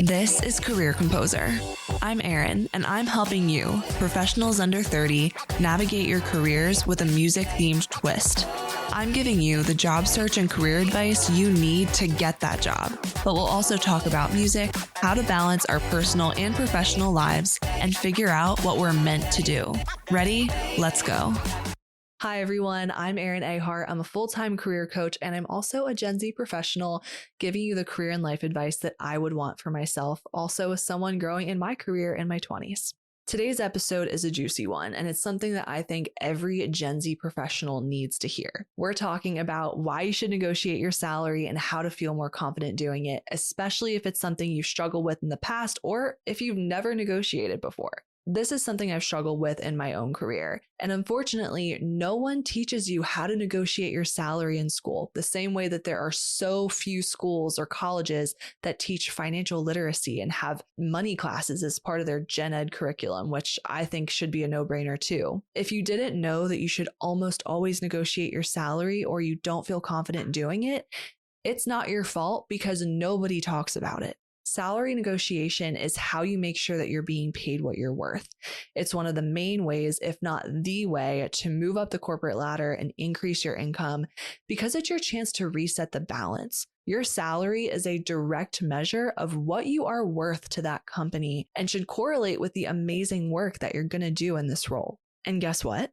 This is Career Composer. I'm Erin, and I'm helping you, professionals under 30, navigate your careers with a music-themed twist. I'm giving you the job search and career advice you need to get that job, but we'll also talk about music, how to balance our personal and professional lives, and figure out what we're meant to do. Ready? Let's go. Hi, everyone. I'm Erin Ahart. I'm a full-time career coach, and I'm also a Gen Z professional giving you the career and life advice that I would want for myself, also as someone growing in my career in my 20s. Today's episode is a juicy one, and it's something that I think every Gen Z professional needs to hear. We're talking about why you should negotiate your salary and how to feel more confident doing it, especially if it's something you've struggled with in the past or if you've never negotiated before. This is something I've struggled with in my own career. And unfortunately, no one teaches you how to negotiate your salary in school, the same way that there are so few schools or colleges that teach financial literacy and have money classes as part of their gen ed curriculum, which I think should be a no-brainer too. If you didn't know that you should almost always negotiate your salary or you don't feel confident doing it, it's not your fault because nobody talks about it. Salary negotiation is how you make sure that you're being paid what you're worth. It's one of the main ways, if not the way, to move up the corporate ladder and increase your income because it's your chance to reset the balance. Your salary is a direct measure of what you are worth to that company and should correlate with the amazing work that you're going to do in this role. And guess what?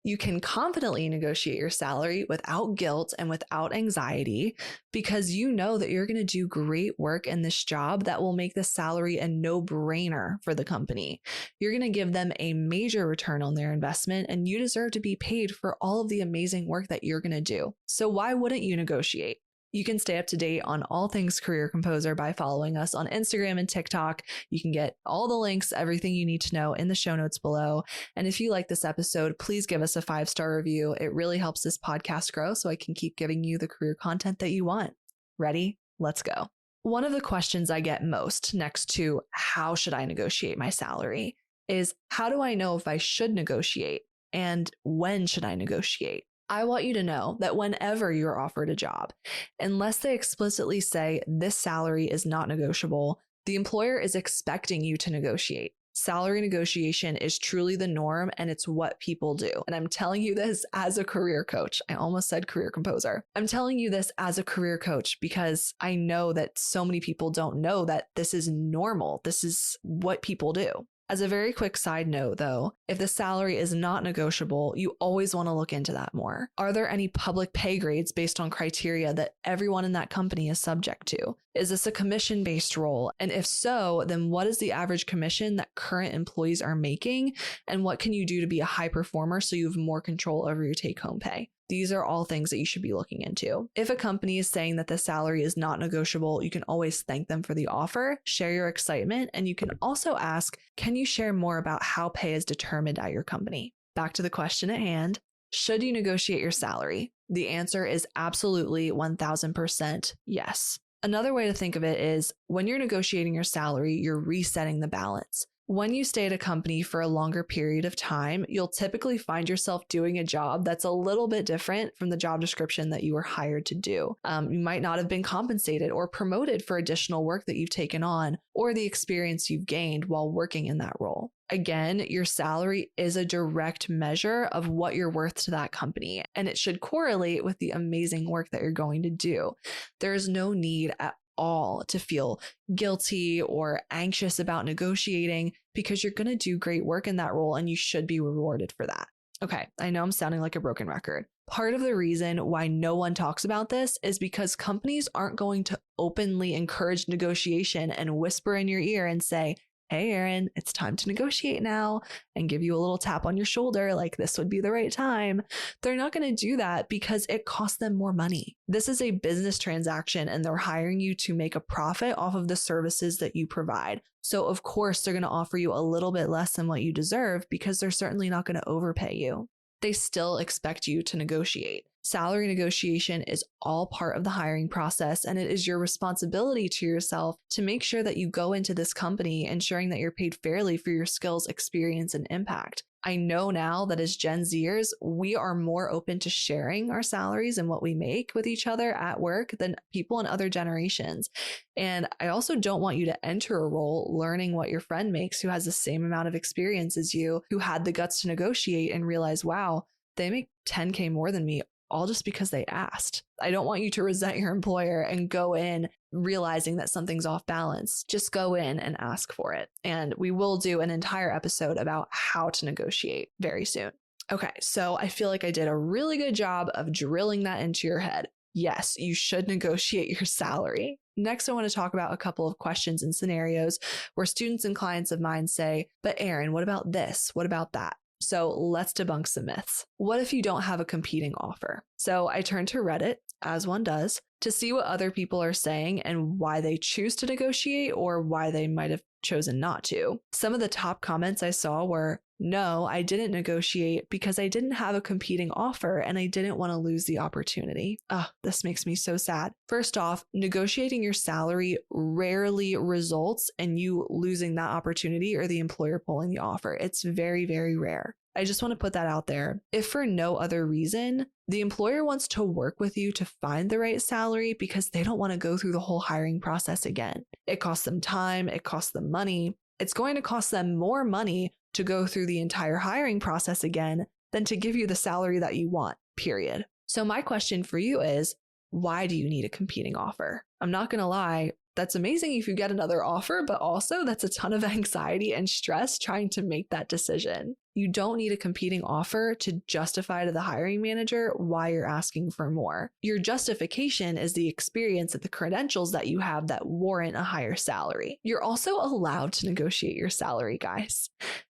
You can confidently negotiate your salary without guilt and without anxiety because you know that you're going to do great work in this job that will make the salary a no-brainer for the company. You're going to give them a major return on their investment, and you deserve to be paid for all of the amazing work that you're going to do. So why wouldn't you negotiate? You can stay up to date on all things Career Composer by following us on Instagram and TikTok. You can get all the links, everything you need to know in the show notes below. And if you like this episode, please give us a 5-star review. It really helps this podcast grow so I can keep giving you the career content that you want. Ready? Let's go. One of the questions I get most next to how should I negotiate my salary is how do I know if I should negotiate and when should I negotiate? I want you to know that whenever you're offered a job, unless they explicitly say this salary is not negotiable, the employer is expecting you to negotiate. Salary negotiation is truly the norm and it's what people do. And I'm telling you this as a career coach. I almost said career composer. I'm telling you this as a career coach because I know that so many people don't know that this is normal. This is what people do. As a very quick side note, though, if the salary is not negotiable, you always want to look into that more. Are there any public pay grades based on criteria that everyone in that company is subject to? Is this a commission-based role? And if so, then what is the average commission that current employees are making? And what can you do to be a high performer so you have more control over your take-home pay? These are all things that you should be looking into. If a company is saying that the salary is not negotiable, you can always thank them for the offer, share your excitement, and you can also ask, can you share more about how pay is determined at your company? Back to the question at hand, should you negotiate your salary? The answer is absolutely 1000% yes. Another way to think of it is when you're negotiating your salary, you're resetting the balance. When you stay at a company for a longer period of time, you'll typically find yourself doing a job that's a little bit different from the job description that you were hired to do. You might not have been compensated or promoted for additional work that you've taken on or the experience you've gained while working in that role. Again, your salary is a direct measure of what you're worth to that company, and it should correlate with the amazing work that you're going to do. There is no need at all to feel guilty or anxious about negotiating because you're going to do great work in that role and you should be rewarded for that. Okay, I know I'm sounding like a broken record. Part of the reason why no one talks about this is because companies aren't going to openly encourage negotiation and whisper in your ear and say, hey, Erin, it's time to negotiate now, and give you a little tap on your shoulder like this would be the right time. They're not going to do that because it costs them more money. This is a business transaction and they're hiring you to make a profit off of the services that you provide. So of course, they're going to offer you a little bit less than what you deserve because they're certainly not going to overpay you. They still expect you to negotiate. Salary negotiation is all part of the hiring process, and it is your responsibility to yourself to make sure that you go into this company ensuring that you're paid fairly for your skills, experience, and impact. I know now that as Gen Zers, we are more open to sharing our salaries and what we make with each other at work than people in other generations. And I also don't want you to enter a role learning what your friend makes who has the same amount of experience as you, who had the guts to negotiate and realize, wow, they make 10K more than me, all just because they asked. I don't want you to resent your employer and go in realizing that something's off balance. Just go in and ask for it. And we will do an entire episode about how to negotiate very soon. Okay, so I feel like I did a really good job of drilling that into your head. Yes, you should negotiate your salary. Next, I want to talk about a couple of questions and scenarios where students and clients of mine say, but Erin, what about this? What about that? So let's debunk some myths. What if you don't have a competing offer? So I turned to Reddit, as one does, to see what other people are saying and why they choose to negotiate or why they might have chosen not to. Some of the top comments I saw were, no, I didn't negotiate because I didn't have a competing offer and I didn't want to lose the opportunity. This makes me so sad. First off, negotiating your salary rarely results in you losing that opportunity or the employer pulling the offer. It's very, very rare. I just want to put that out there. If for no other reason, the employer wants to work with you to find the right salary because they don't want to go through the whole hiring process again. It costs them time, it costs them money. It's going to cost them more money to go through the entire hiring process again than to give you the salary that you want, period. So my question for you is, why do you need a competing offer? I'm not going to lie, that's amazing if you get another offer, but also that's a ton of anxiety and stress trying to make that decision. You don't need a competing offer to justify to the hiring manager why you're asking for more. Your justification is the experience and the credentials that you have that warrant a higher salary. You're also allowed to negotiate your salary, guys.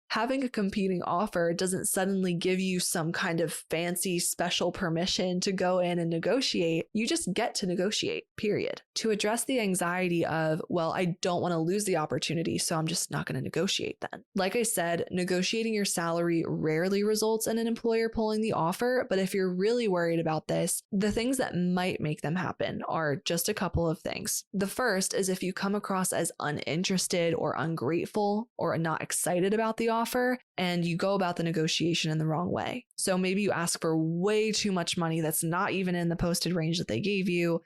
Having a competing offer doesn't suddenly give you some kind of fancy special permission to go in and negotiate. You just get to negotiate, period. To address the anxiety of, well, I don't want to lose the opportunity, so I'm just not going to negotiate then. Like I said, negotiating your salary rarely results in an employer pulling the offer, but if you're really worried about this, the things that might make them happen are just a couple of things. The first is if you come across as uninterested or ungrateful or not excited about the offer, and you go about the negotiation in the wrong way. So maybe you ask for way too much money that's not even in the posted range that they gave you,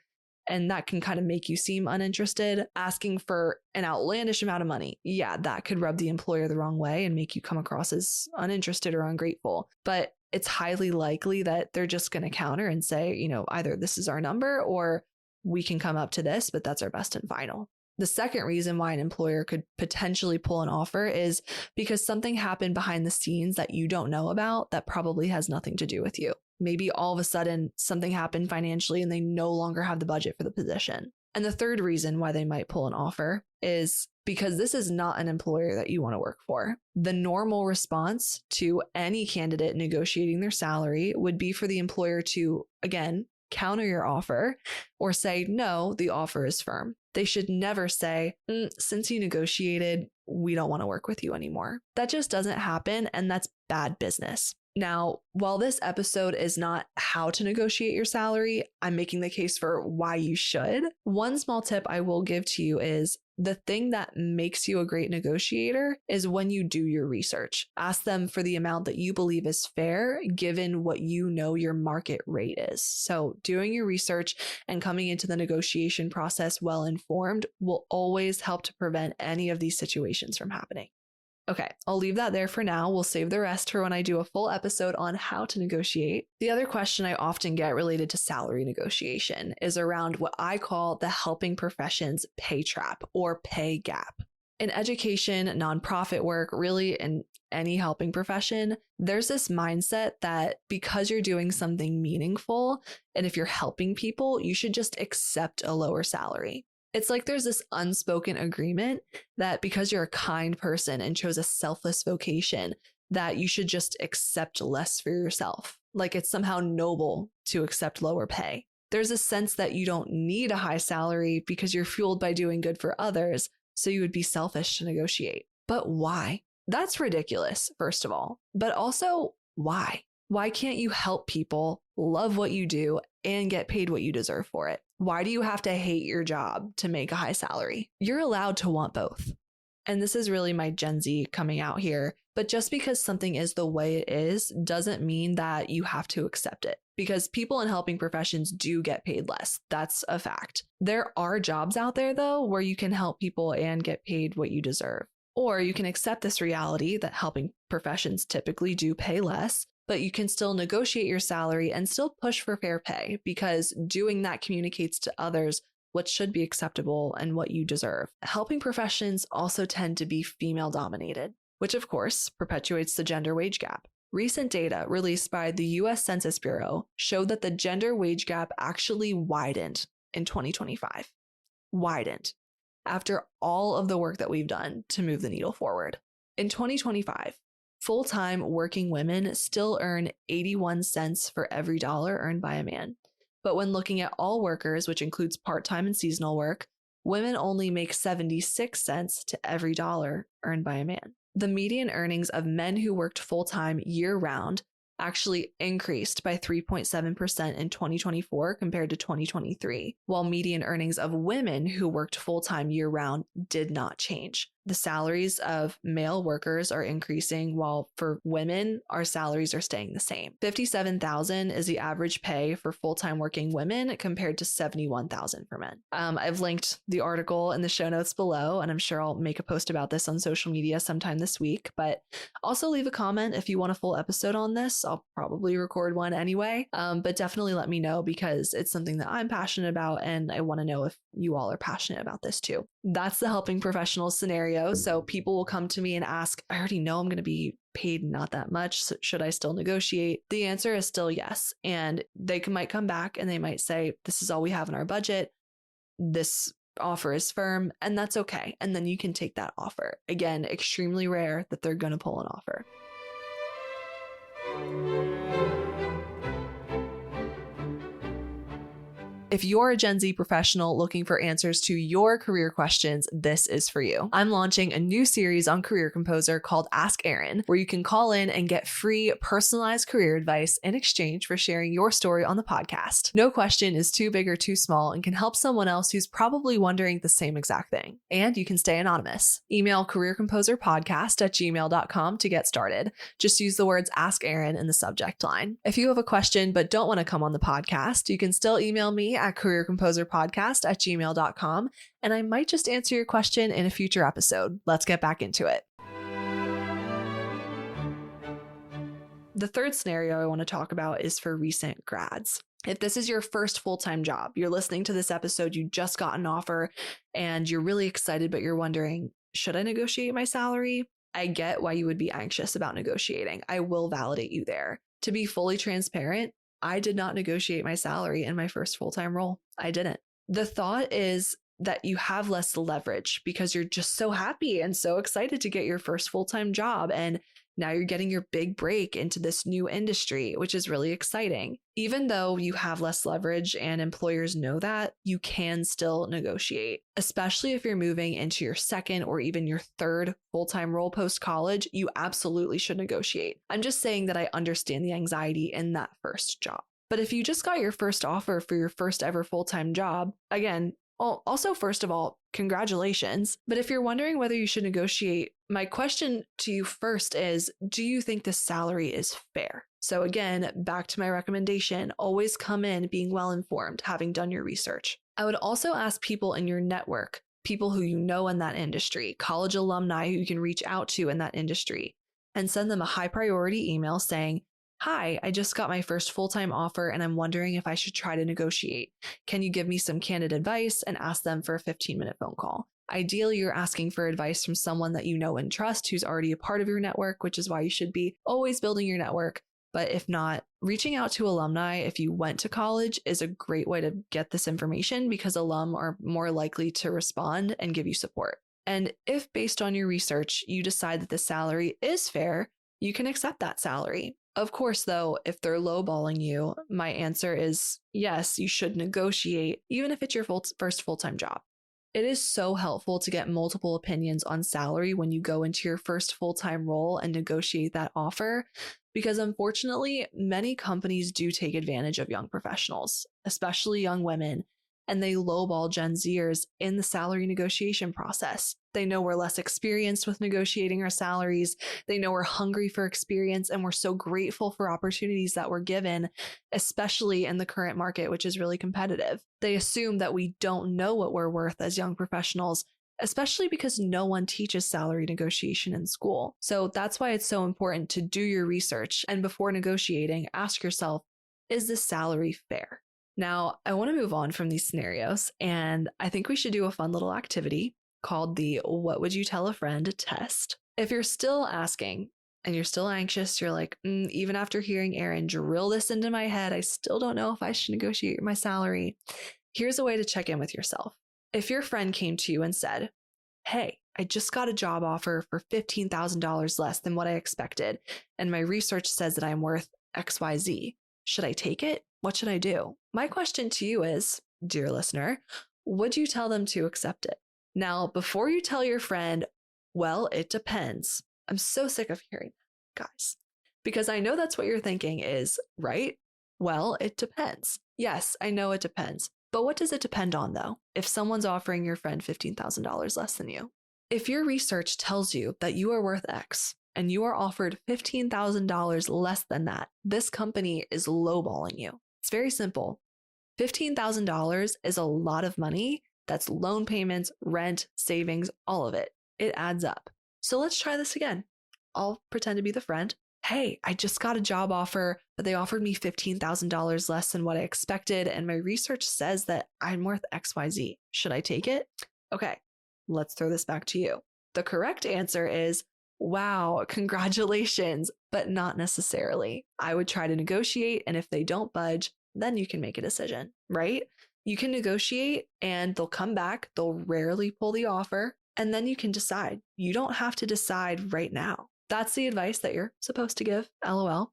and that can kind of make you seem uninterested. Asking for an outlandish amount of money, yeah, that could rub the employer the wrong way and make you come across as uninterested or ungrateful. But it's highly likely that they're just going to counter and say, either this is our number or we can come up to this, but that's our best and final. The second reason why an employer could potentially pull an offer is because something happened behind the scenes that you don't know about that probably has nothing to do with you. Maybe all of a sudden something happened financially and they no longer have the budget for the position. And the third reason why they might pull an offer is because this is not an employer that you want to work for. The normal response to any candidate negotiating their salary would be for the employer to, again, counter your offer or say, no, the offer is firm. They should never say, since you negotiated, we don't want to work with you anymore. That just doesn't happen, and that's bad business. Now, while this episode is not how to negotiate your salary, I'm making the case for why you should. One small tip I will give to you is the thing that makes you a great negotiator is when you do your research. Ask them for the amount that you believe is fair, given what you know your market rate is. So doing your research and coming into the negotiation process well informed will always help to prevent any of these situations from happening. Okay, I'll leave that there for now. We'll save the rest for when I do a full episode on how to negotiate. The other question I often get related to salary negotiation is around what I call the helping professions pay trap or pay gap. In education, nonprofit work, really in any helping profession, there's this mindset that because you're doing something meaningful and if you're helping people, you should just accept a lower salary. It's like there's this unspoken agreement that because you're a kind person and chose a selfless vocation, that you should just accept less for yourself. Like it's somehow noble to accept lower pay. There's a sense that you don't need a high salary because you're fueled by doing good for others, so you would be selfish to negotiate. But why? That's ridiculous, first of all. But also, why? Why can't you help people, love what you do, and get paid what you deserve for it? Why do you have to hate your job to make a high salary? You're allowed to want both. And this is really my Gen Z coming out here. But just because something is the way it is doesn't mean that you have to accept it, because people in helping professions do get paid less. That's a fact. There are jobs out there, though, where you can help people and get paid what you deserve. Or you can accept this reality that helping professions typically do pay less, but you can still negotiate your salary and still push for fair pay, because doing that communicates to others what should be acceptable and what you deserve. Helping professions also tend to be female dominated, which of course perpetuates the gender wage gap. Recent data released by the US Census Bureau showed that the gender wage gap actually widened in 2025. Widened after all of the work that we've done to move the needle forward. In 2025, full-time working women still earn 81 cents for every dollar earned by a man. But when looking at all workers, which includes part-time and seasonal work, women only make 76 cents to every dollar earned by a man. The median earnings of men who worked full-time year-round actually increased by 3.7% in 2024 compared to 2023, while median earnings of women who worked full-time year-round did not change. The salaries of male workers are increasing, while for women, our salaries are staying the same. $57,000 is the average pay for full-time working women compared to $71,000 for men. I've linked the article in the show notes below, and I'm sure I'll make a post about this on social media sometime this week, but also leave a comment if you want a full episode on this. I'll probably record one anyway, but definitely let me know, because it's something that I'm passionate about, and I want to know if you all are passionate about this too. That's the helping professionals scenario. So people will come to me and ask, I already know I'm going to be paid not that much. So should I still negotiate? The answer is still yes. And they might come back and they might say, this is all we have in our budget. This offer is firm, and that's okay. And then you can take that offer. Again, extremely rare that they're going to pull an offer. If you're a Gen Z professional looking for answers to your career questions, this is for you. I'm launching a new series on Career Composer called Ask Erin, where you can call in and get free personalized career advice in exchange for sharing your story on the podcast. No question is too big or too small and can help someone else who's probably wondering the same exact thing. And you can stay anonymous. Email careercomposerpodcast@gmail.com to get started. Just use the words Ask Erin in the subject line. If you have a question but don't want to come on the podcast, you can still email me at careercomposerpodcast@gmail.com, and I might just answer your question in a future episode. Let's get back into it. The third scenario I want to talk about is for recent grads. If this is your first full-time job, you're listening to this episode, you just got an offer, and you're really excited, but you're wondering, should I negotiate my salary? I get why you would be anxious about negotiating. I will validate you there. To be fully transparent, I did not negotiate my salary in my first full-time role. I didn't. The thought is that you have less leverage because you're just so happy and so excited to get your first full-time job. And now you're getting your big break into this new industry, which is really exciting. Even though you have less leverage and employers know that, you can still negotiate, especially if you're moving into your second or even your third full-time role post-college. You absolutely should negotiate. I'm just saying that I understand the anxiety in that first job. But if you just got your first offer for your first ever full-time job, again, also, first of all, congratulations. But if you're wondering whether you should negotiate, my question to you first is, do you think the salary is fair? So again, back to my recommendation, always come in being well-informed, having done your research. I would also ask people in your network, people who you know in that industry, college alumni who you can reach out to in that industry, and send them a high priority email saying, hi, I just got my first full-time offer and I'm wondering if I should try to negotiate. Can you give me some candid advice? And ask them for a 15-minute phone call. Ideally, you're asking for advice from someone that you know and trust who's already a part of your network, which is why you should be always building your network. But if not, reaching out to alumni if you went to college is a great way to get this information, because alum are more likely to respond and give you support. And if based on your research, you decide that the salary is fair, you can accept that salary. Of course, though, if they're lowballing you, my answer is yes, you should negotiate, even if it's your first full-time job. It is so helpful to get multiple opinions on salary when you go into your first full-time role and negotiate that offer, Because unfortunately, many companies do take advantage of young professionals, especially young women, and they lowball Gen Zers in the salary negotiation process. They know we're less experienced with negotiating our salaries. They know we're hungry for experience, and we're so grateful for opportunities that we're given, especially in the current market, which is really competitive. They assume that we don't know what we're worth as young professionals, especially because no one teaches salary negotiation in school. So that's why it's so important to do your research, and before negotiating, ask yourself, is this salary fair? Now, I want to move on from these scenarios, and I think we should do a fun little activity called the What Would You Tell a Friend test. If you're still asking and you're still anxious, you're like, even after hearing Erin drill this into my head, I still don't know if I should negotiate my salary. Here's a way to check in with yourself. If your friend came to you and said, hey, I just got a job offer for $15,000 less than what I expected, and my research says that I'm worth XYZ. Should I take it? What should I do? My question to you is, dear listener, would you tell them to accept it? Now, before you tell your friend, well, it depends. I'm so sick of hearing that, guys, because I know that's what you're thinking is, right? Well, it depends. Yes, I know it depends. But what does it depend on, though, if someone's offering your friend $15,000 less than you? If your research tells you that you are worth X and you are offered $15,000 less than that, this company is lowballing you. It's very simple. $15,000 is a lot of money. That's loan payments, rent, savings, all of it. It adds up. So let's try this again. I'll pretend to be the friend. Hey, I just got a job offer, but they offered me $15,000 less than what I expected, and my research says that I'm worth XYZ. Should I take it? Okay, let's throw this back to you. The correct answer is, wow, congratulations, but not necessarily. I would try to negotiate, and if they don't budge, then you can make a decision, right? You can negotiate and they'll come back. They'll rarely pull the offer, and then you can decide. You don't have to decide right now. That's the advice that you're supposed to give, LOL.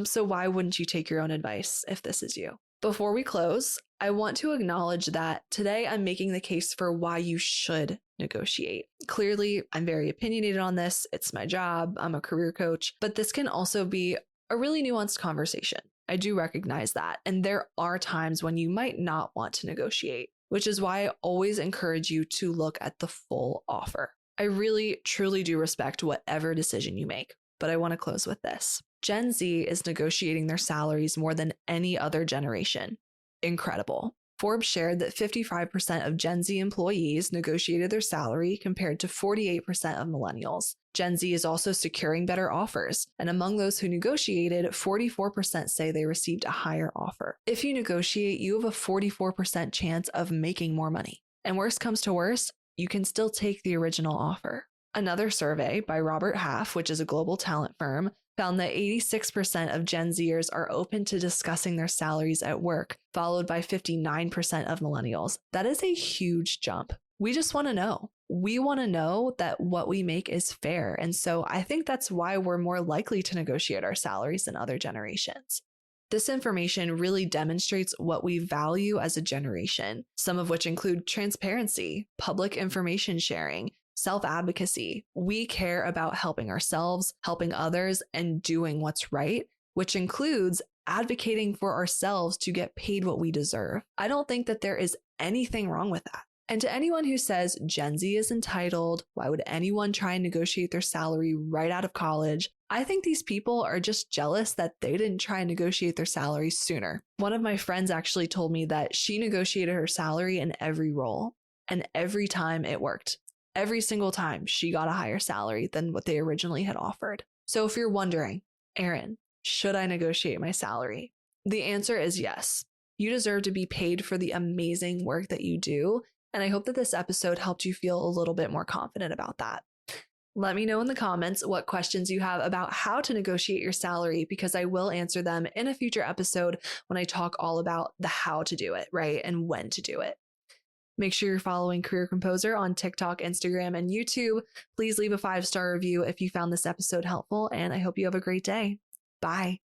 So why wouldn't you take your own advice if this is you? Before we close, I want to acknowledge that today I'm making the case for why you should negotiate. Clearly, I'm very opinionated on this. It's my job. I'm a career coach, but this can also be a really nuanced conversation. I do recognize that. And there are times when you might not want to negotiate, which is why I always encourage you to look at the full offer. I really, truly do respect whatever decision you make, but I want to close with this. Gen Z is negotiating their salaries more than any other generation. Incredible. Forbes shared that 55% of Gen Z employees negotiated their salary compared to 48% of millennials. Gen Z is also securing better offers, and among those who negotiated, 44% say they received a higher offer. If you negotiate, you have a 44% chance of making more money. And worst comes to worst, you can still take the original offer. Another survey by Robert Half, which is a global talent firm, found that 86% of Gen Zers are open to discussing their salaries at work, followed by 59% of millennials. That is a huge jump. We just want to know. We want to know that what we make is fair. And so I think that's why we're more likely to negotiate our salaries than other generations. This information really demonstrates what we value as a generation, some of which include transparency, public information sharing, self-advocacy. We care about helping ourselves, helping others, and doing what's right, which includes advocating for ourselves to get paid what we deserve. I don't think that there is anything wrong with that. And to anyone who says Gen Z is entitled, why would anyone try and negotiate their salary right out of college? I think these people are just jealous that they didn't try and negotiate their salary sooner. One of my friends actually told me that she negotiated her salary in every role, and every time it worked. Every single time she got a higher salary than what they originally had offered. So if you're wondering, Erin, should I negotiate my salary? The answer is yes. You deserve to be paid for the amazing work that you do. And I hope that this episode helped you feel a little bit more confident about that. Let me know in the comments what questions you have about how to negotiate your salary, because I will answer them in a future episode when I talk all about the how to do it, right? And when to do it. Make sure you're following Career Composer on TikTok, Instagram, and YouTube. Please leave a 5-star review if you found this episode helpful, and I hope you have a great day. Bye.